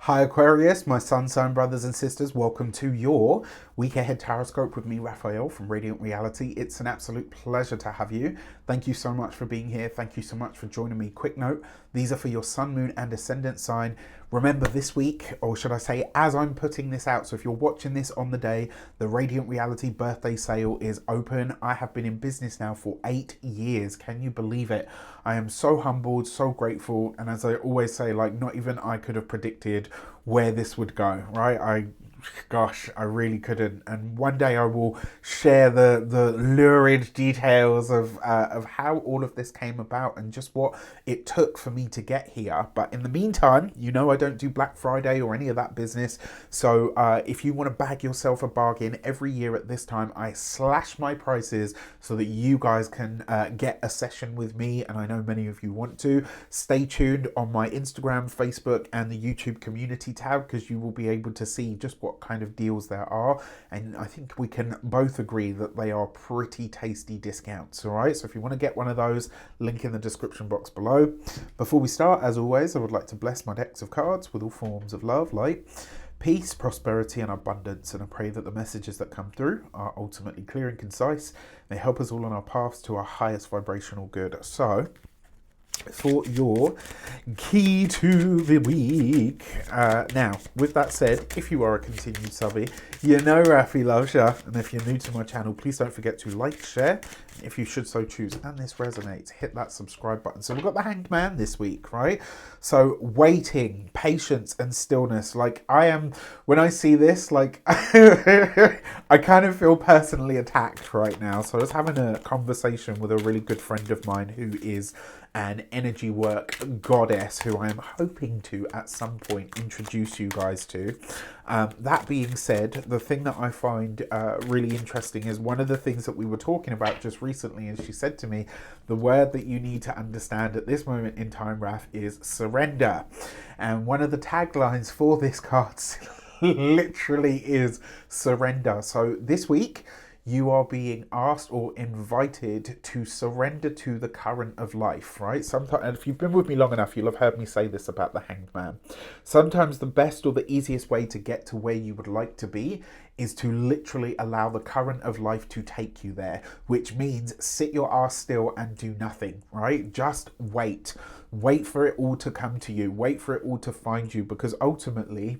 Hi Aquarius, my sun sign brothers and sisters, welcome to your week ahead tarot with me, Raphael from Radiant Reality. It's an absolute pleasure to have you. Thank you so much for being here. Thank you so much for joining me. Quick note, these are for your sun, moon and ascendant sign. Remember this week, or should I say as I'm putting this out, so if you're watching this on the day, the Radiant Reality birthday sale is open. I have been in business now for 8 years. Can you believe it? I am so humbled, so grateful, and as I always say, like not even I could have predicted where this would go, right? Gosh, I really couldn't. And one day I will share the lurid details of how all of this came about and just what it took for me to get here. But in the meantime, you know I don't do Black Friday or any of that business. So if you want to bag yourself a bargain, every year at this time I slash my prices so that you guys can get a session with me. And I know many of you want to. Stay tuned on my Instagram, Facebook, and the YouTube community tab because you will be able to see just what kind of deals there are, and I think we can both agree that they are pretty tasty discounts. All right, so if you want to get one of those, link in the description box below. Before we start, as always, I would like to bless my decks of cards with all forms of love, light, peace, prosperity and abundance, and I pray that the messages that come through are ultimately clear and concise. They help us all on our paths to our highest vibrational good. So for your key to the week. Now, with that said, if you are a continued subby, you know Rafi loves ya. And if you're new to my channel, please don't forget to like, share, and if you should so choose, and this resonates, hit that subscribe button. So we've got the Hanged Man this week, right? So waiting, patience, and stillness. Like I am, when I see this, like I kind of feel personally attacked right now. So I was having a conversation with a really good friend of mine who is an energy work goddess who I am hoping to at some point introduce you guys to. That being said, the thing that I find really interesting is one of the things that we were talking about just recently, and she said to me, the word that you need to understand at this moment in time, Raf, is surrender. And one of the taglines for this card literally is surrender. So this week, you are being asked or invited to surrender to the current of life, right? Sometimes, and if you've been with me long enough, you'll have heard me say this about the Hanged Man. Sometimes the best or the easiest way to get to where you would like to be is to literally allow the current of life to take you there, which means sit your ass still and do nothing, right? Just wait. Wait for it all to come to you. Wait for it all to find you, because ultimately,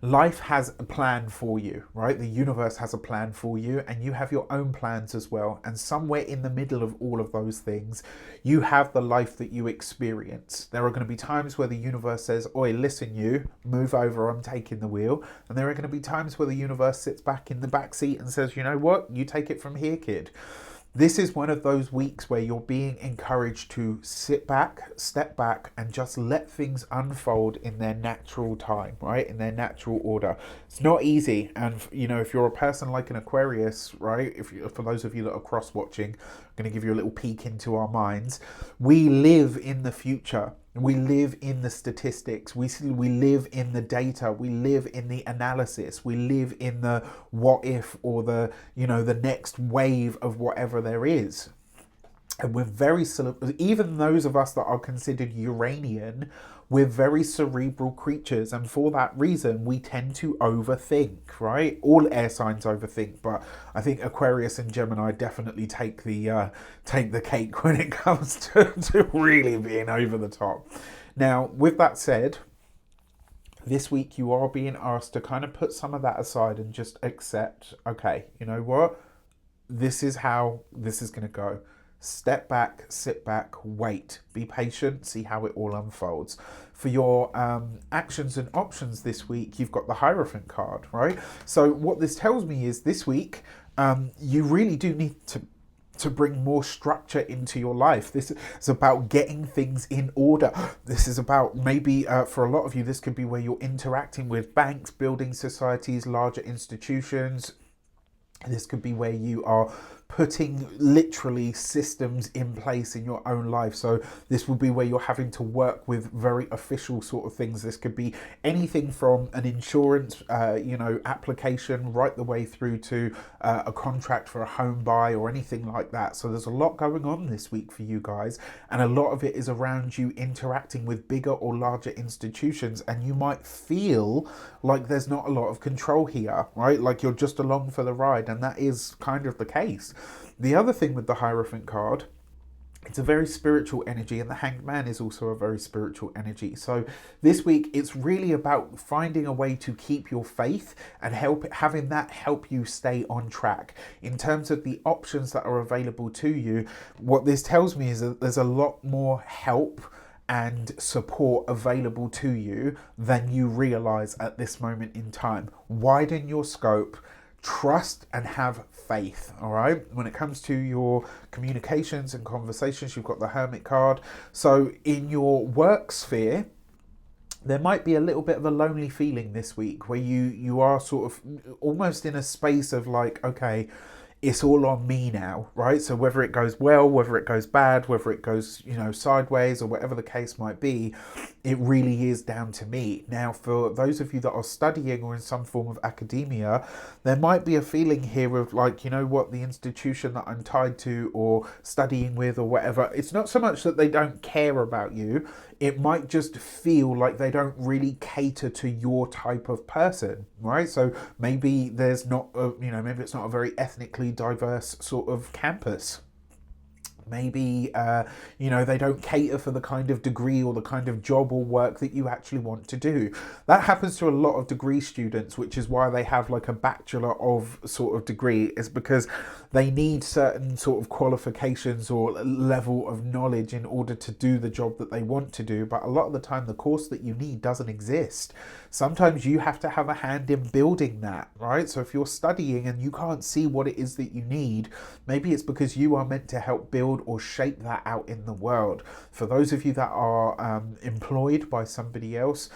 life has a plan for you, right? The universe has a plan for you, and you have your own plans as well. And somewhere in the middle of all of those things, you have the life that you experience. There are going to be times where the universe says, oi, listen, you, move over, I'm taking the wheel. And there are going to be times where the universe sits back in the back seat and says, you know what, you take it from here, kid. This is one of those weeks where you're being encouraged to sit back, step back, and just let things unfold in their natural time, right? In their natural order. It's not easy. And, you know, if you're a person like an Aquarius, right? For those of you that are cross-watching, I'm going to give you a little peek into our minds. We live in the future. We live in the statistics, we live in the data, we live in the analysis, we live in the what if, or the, you know, the next wave of whatever there is. And we're very, even those of us that are considered Uranian, we're very cerebral creatures. And for that reason, we tend to overthink, right? All air signs overthink, but I think Aquarius and Gemini definitely take the cake when it comes to really being over the top. Now, with that said, this week you are being asked to kind of put some of that aside and just accept, okay, you know what? This is how this is going to go. Step back, sit back, wait, be patient, see how it all unfolds. For your actions and options this week, you've got the Hierophant card, right? So what this tells me is this week, you really do need to bring more structure into your life. This is about getting things in order. This is about maybe for a lot of you, this could be where you're interacting with banks, building societies, larger institutions. This could be where you are putting literally systems in place in your own life. So this will be where you're having to work with very official sort of things. This could be anything from an insurance, application right the way through to a contract for a home buy or anything like that. So there's a lot going on this week for you guys, and a lot of it is around you interacting with bigger or larger institutions, and you might feel like there's not a lot of control here, right? Like you're just along for the ride, and that is kind of the case. The other thing with the Hierophant card, it's a very spiritual energy, and the Hanged Man is also a very spiritual energy. So this week it's really about finding a way to keep your faith and having that help you stay on track. In terms of the options that are available to you, what this tells me is that there's a lot more help and support available to you than you realize at this moment in time. Widen your scope, trust and have faith. All right, when it comes to your communications and conversations, you've got the Hermit card. So in your work sphere, there might be a little bit of a lonely feeling this week where you are sort of almost in a space of like, okay, it's all on me now, right? So whether it goes well, whether it goes bad, whether it goes, sideways or whatever the case might be, it really is down to me. Now, for those of you that are studying or in some form of academia, there might be a feeling here of like, you know what, the institution that I'm tied to or studying with or whatever, it's not so much that they don't care about you. It might just feel like they don't really cater to your type of person, right? So maybe there's not, maybe it's not a very ethnically diverse sort of campus. Maybe, they don't cater for the kind of degree or the kind of job or work that you actually want to do. That happens to a lot of degree students, which is why they have like a bachelor of sort of degree, is because they need certain sort of qualifications or level of knowledge in order to do the job that they want to do. But a lot of the time, the course that you need doesn't exist. Sometimes you have to have a hand in building that, right? So if you're studying and you can't see what it is that you need, maybe it's because you are meant to help build or shape that out in the world. For those of you that are employed by somebody else,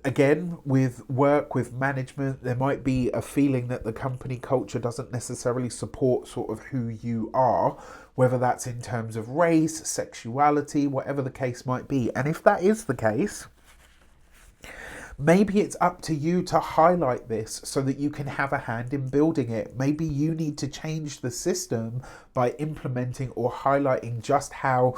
again, with work, with management, there might be a feeling that the company culture doesn't necessarily support sort of who you are, whether that's in terms of race, sexuality, whatever the case might be. And if that is the case, maybe it's up to you to highlight this so that you can have a hand in building it. Maybe you need to change the system by implementing or highlighting just how,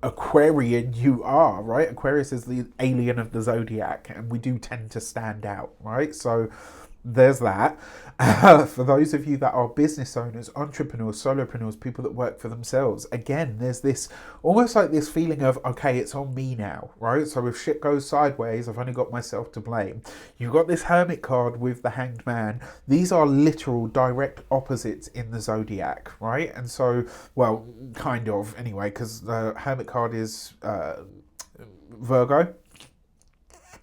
Aquarian you are, right? Aquarius is the alien of the zodiac, and we do tend to stand out, right? So there's that. For those of you that are business owners, entrepreneurs, solopreneurs, people that work for themselves, again, there's this almost like this feeling of, okay, it's on me now, right? So if shit goes sideways, I've only got myself to blame. You've got this Hermit card with the Hanged Man. These are literal direct opposites in the zodiac, right? And so, well, kind of anyway, because the Hermit card is Virgo,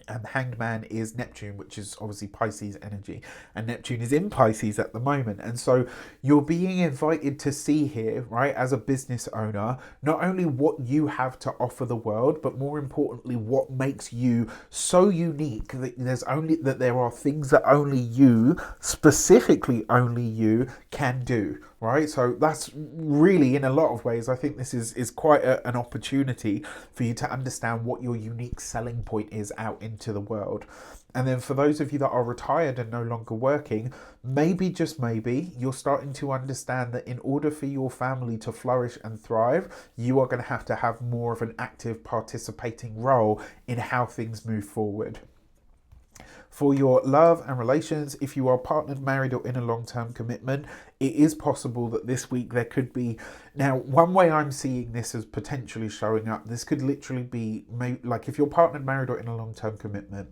and the Hanged Man is Neptune, which is obviously Pisces energy, and Neptune is in Pisces at the moment. And so you're being invited to see here, right, as a business owner, not only what you have to offer the world, but more importantly, what makes you so unique that there are things that only you, specifically only you, can do. Right, so that's really, in a lot of ways, I think this is quite an opportunity for you to understand what your unique selling point is out into the world. And then for those of you that are retired and no longer working, maybe, just maybe, you're starting to understand that in order for your family to flourish and thrive, you are going to have more of an active participating role in how things move forward. For your love and relations, if you are partnered, married, or in a long-term commitment, it is possible that this week there could be... Now, one way I'm seeing this as potentially showing up, this could literally be, like if you're partnered, married, or in a long-term commitment,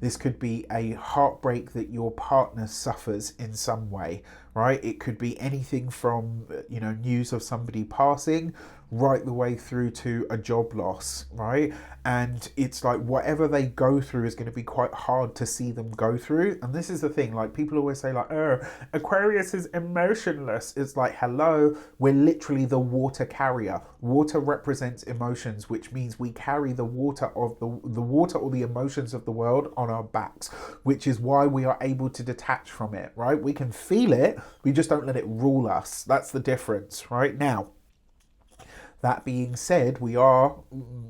this could be a heartbreak that your partner suffers in some way, right? It could be anything from, news of somebody passing right the way through to a job loss, right? And it's like whatever they go through is going to be quite hard to see them go through. And this is the thing, like people always say like, oh, Aquarius is emotionless. It's like, hello, we're literally the water carrier. Water represents emotions, which means we carry the water of the water or the emotions of the world on our backs, which is why we are able to detach from it, right? We can feel it, we just don't let it rule us. That's the difference, right? Now, that being said, we are,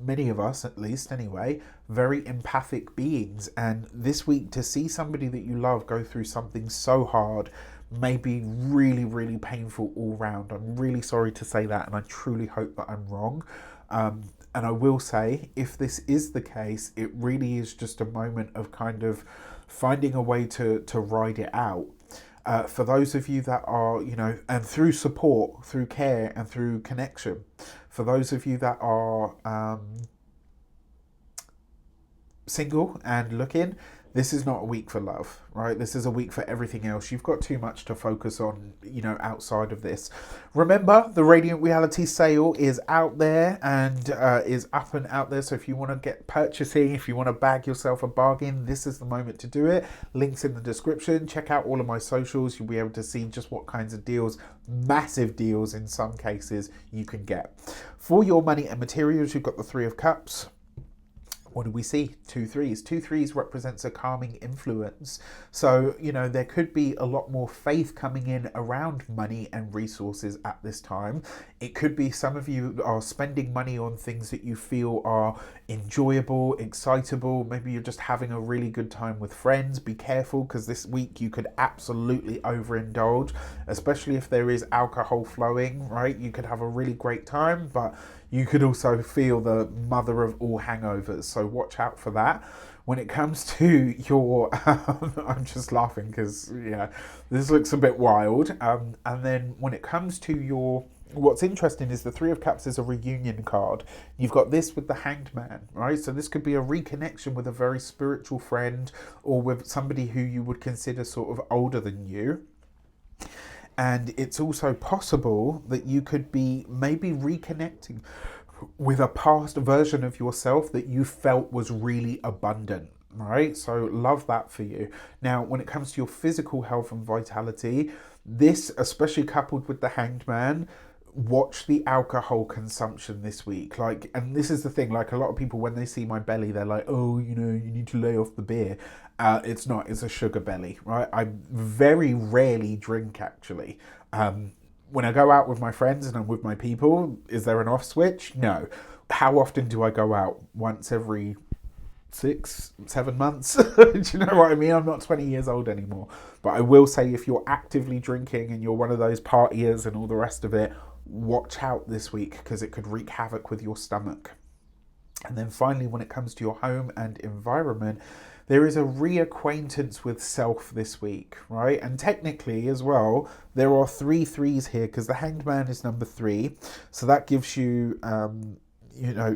many of us at least anyway, very empathic beings. And this week, to see somebody that you love go through something so hard may be really, really painful all round. I'm really sorry to say that, and I truly hope that I'm wrong. And I will say, if this is the case, it really is just a moment of kind of finding a way to ride it out. For those of you that are, you know, and through support, through care, and through connection, for those of you that are single and looking, this is not a week for love, right? This is a week for everything else. You've got too much to focus on, you know, outside of this. Remember, the Radiant Reality sale is out there and is up and out there. So if you want to get purchasing, if you want to bag yourself a bargain, this is the moment to do it. Links in the description. Check out all of my socials. You'll be able to see just what kinds of deals, massive deals in some cases, you can get. For your money and materials, you've got the Three of Cups. What do we see? 2 threes. 2 threes represents a calming influence. So, you know, there could be a lot more faith coming in around money and resources at this time. It could be some of you are spending money on things that you feel are enjoyable, excitable. Maybe you're just having a really good time with friends. Be careful, because this week you could absolutely overindulge, especially if there is alcohol flowing, right? You could have a really great time, but you could also feel the mother of all hangovers. So watch out for that. When it comes to your, I'm just laughing because, yeah, this looks a bit wild. And then when it comes to your, what's interesting is the Three of Cups is a reunion card. You've got this with the Hanged Man, right? So this could be a reconnection with a very spiritual friend or with somebody who you would consider sort of older than you. And it's also possible that you could be maybe reconnecting with a past version of yourself that you felt was really abundant, right? So love that for you. Now, when it comes to your physical health and vitality, this, especially coupled with the Hanged Man, watch the alcohol consumption this week. Like, and this is the thing, like a lot of people, when they see my belly, they're like, oh, you know, you need to lay off the beer. It's not, it's a sugar belly, right? I very rarely drink, actually. When I go out with my friends and I'm with my people, is there an off switch? No. How often do I go out? Once every 6-7 months. Do you know what I mean? I'm not 20 years old anymore. But I will say, if you're actively drinking and you're one of those partiers and all the rest of it, watch out this week, because it could wreak havoc with your stomach. And then finally, when it comes to your home and environment, there is a reacquaintance with self this week, right? And technically as well, there are 3 threes here, because the Hanged Man is number 3. So that gives you, you know,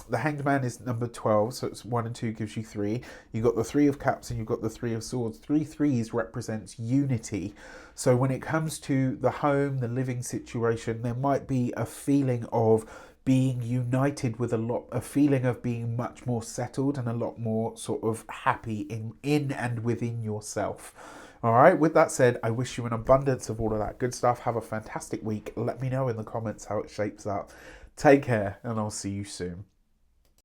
the Hanged Man is number 12, so it's 1 and 2 gives you 3. You've got the Three of Cups and you've got the Three of Swords. 3 threes represents unity. So when it comes to the home, the living situation, there might be a feeling of being united with a feeling of being much more settled and a lot more sort of happy in and within yourself. All right, with that said, I wish you an abundance of all of that good stuff. Have a fantastic week. Let me know in the comments how it shapes up. Take care, and I'll see you soon.